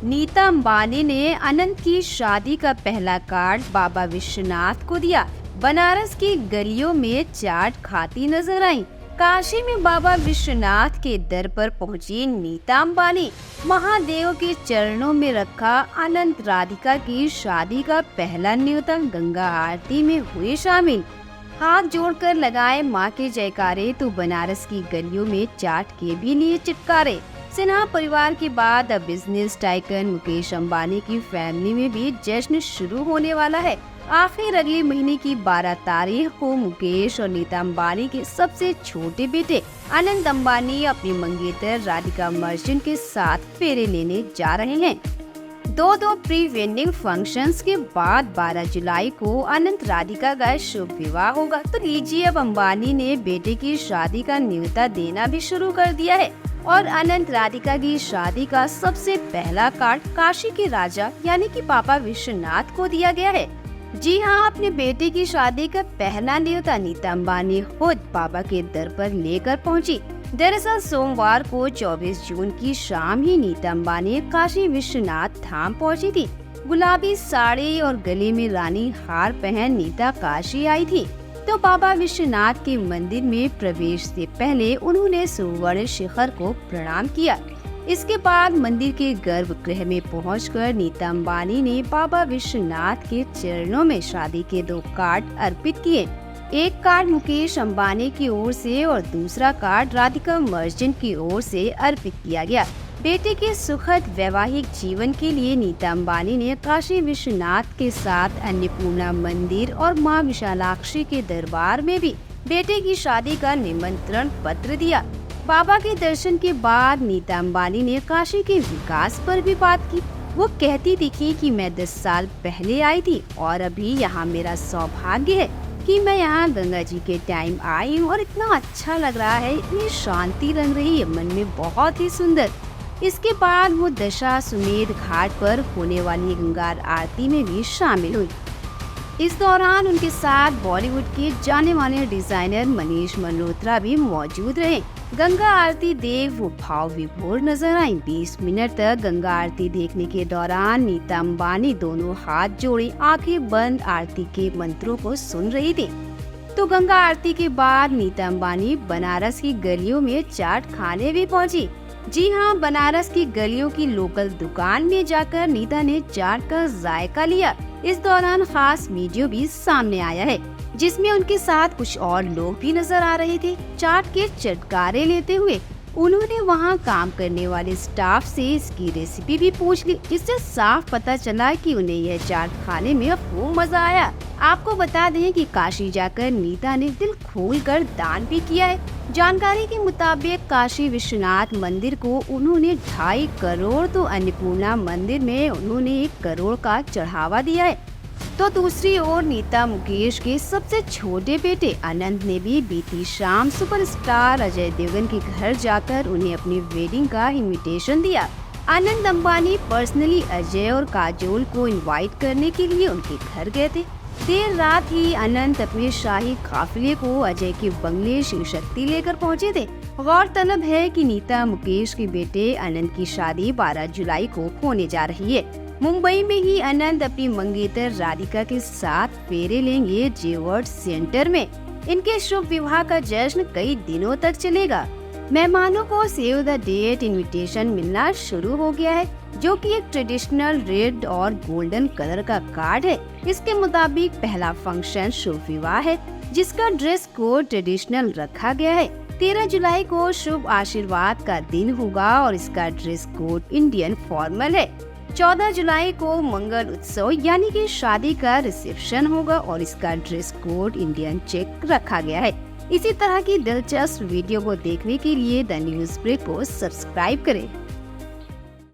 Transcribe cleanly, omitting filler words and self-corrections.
नीता अंबानी ने अनंत की शादी का पहला कार्ड बाबा विश्वनाथ को दिया। बनारस की गलियों में चाट खाती नजर आई। काशी में बाबा विश्वनाथ के दर पर पहुंची नीता अंबानी। महादेव के चरणों में रखा अनंत राधिका की शादी का पहला न्योता गंगा आरती में हुए शामिल। हाथ जोड़कर लगाए मां के जयकारे तो बनारस की गलियों में चाट के भी लिए चिटकारे। सिन्हा परिवार के बाद अब बिजनेस टाइकन मुकेश अंबानी की फैमिली में भी जश्न शुरू होने वाला है। आखिर अगले महीने की 12 तारीख को मुकेश और नीता अंबानी के सबसे छोटे बेटे अनंत अंबानी अपनी मंगेतर राधिका मर्चेंट के साथ फेरे लेने जा रहे हैं। दो प्री वेडिंग फंक्शंस के बाद 12 जुलाई को अनंत राधिका का शुभ विवाह होगा। तो लीजिए, अब अंबानी ने बेटे की शादी का न्योता देना भी शुरू कर दिया है और अनंत राधिका की शादी का सबसे पहला कार्ड काशी के राजा यानी कि बाबा विश्वनाथ को दिया गया है। जी हाँ, अपने बेटे की शादी का पहला न्योता नीता अंबानी खुद बाबा के दर पर लेकर पहुंची। दरअसल सोमवार को 24 जून की शाम ही नीता अंबानी काशी विश्वनाथ धाम पहुंची थी। गुलाबी साड़ी और गले में रानी हार पहन नीता काशी आई थी। तो बाबा विश्वनाथ के मंदिर में प्रवेश से पहले उन्होंने सुवर्ण शिखर को प्रणाम किया। इसके बाद मंदिर के गर्भगृह में पहुंचकर नीता अंबानी ने बाबा विश्वनाथ के चरणों में शादी के 2 कार्ड अर्पित किए। एक कार्ड मुकेश अंबानी की ओर से और दूसरा कार्ड राधिका मर्चेंट की ओर से अर्पित किया गया। बेटे के सुखद वैवाहिक जीवन के लिए नीता अंबानी ने काशी विश्वनाथ के साथ अन्नपूर्णा मंदिर और मां विशालाक्षी के दरबार में भी बेटे की शादी का निमंत्रण पत्र दिया। बाबा के दर्शन के बाद नीता अंबानी ने काशी के विकास पर भी बात की। वो कहती दिखी कि मैं 10 साल पहले आई थी और अभी यहाँ मेरा सौभाग्य है कि मैं यहाँ गंगा जी के टाइम आई हूँ और इतना अच्छा लग रहा है, इतनी शांति रंग रही है मन में, बहुत ही सुंदर। इसके बाद वो दशाश्वमेध घाट पर होने वाली गंगा आरती में भी शामिल हुई। इस दौरान उनके साथ बॉलीवुड के जाने माने डिजाइनर मनीष मल्होत्रा भी मौजूद रहे। गंगा आरती देख वो भाव विभोर नजर आई। 20 मिनट तक गंगा आरती देखने के दौरान नीता अंबानी दोनों हाथ जोड़े आंखें बंद आरती के मंत्रों को सुन रही थी। तो गंगा आरती के बाद नीता अंबानी बनारस की गलियों में चाट खाने भी पहुंची। जी हाँ, बनारस की गलियों की लोकल दुकान में जाकर नीता ने चाट का जायका लिया। इस दौरान खास वीडियो भी सामने आया है जिसमें उनके साथ कुछ और लोग भी नजर आ रहे थे। चाट के चटकारे लेते हुए उन्होंने वहां काम करने वाले स्टाफ से इसकी रेसिपी भी पूछ ली, जिससे साफ पता चला कि उन्हें यह चाट खाने में खूब मजा आया। आपको बता दें कि काशी जाकर नीता ने दिल खोलकर दान भी किया है। जानकारी के मुताबिक काशी विश्वनाथ मंदिर को उन्होंने 2.5 करोड़, तो अन्नपूर्णा मंदिर में उन्होंने 1 करोड़ का चढ़ावा दिया है। तो दूसरी ओर नीता मुकेश के सबसे छोटे बेटे अनंत ने भी बीती शाम सुपरस्टार अजय देवगन के घर जाकर उन्हें अपनी वेडिंग का इनविटेशन दिया। अनंत अंबानी पर्सनली अजय और काजोल को इनवाइट करने के लिए उनके घर गए थे। देर रात ही अनंत अपने शाही काफिले को अजय के बंगले शिव शक्ति लेकर पहुंचे थे। गौरतलब है कि नीता मुकेश के बेटे अनंत की शादी 12 जुलाई को होने जा रही है। मुंबई में ही अनंत अपनी मंगेतर राधिका के साथ फेरे लेंगे जेवर्थ सेंटर में। इनके शुभ विवाह का जश्न कई दिनों तक चलेगा। मेहमानों को सेव द डेट इनविटेशन मिलना शुरू हो गया है, जो कि एक ट्रेडिशनल रेड और गोल्डन कलर का कार्ड है। इसके मुताबिक पहला फंक्शन शुभ विवाह है, जिसका ड्रेस कोड ट्रेडिशनल रखा गया है। 13 जुलाई को शुभ आशीर्वाद का दिन होगा और इसका ड्रेस कोड इंडियन फॉर्मल है। 14 जुलाई को मंगल उत्सव यानी कि शादी का रिसेप्शन होगा और इसका ड्रेस कोड इंडियन चेक रखा गया है। इसी तरह की दिलचस्प वीडियो को देखने के लिए द न्यूज़ ब्रेक को सब्सक्राइब करें।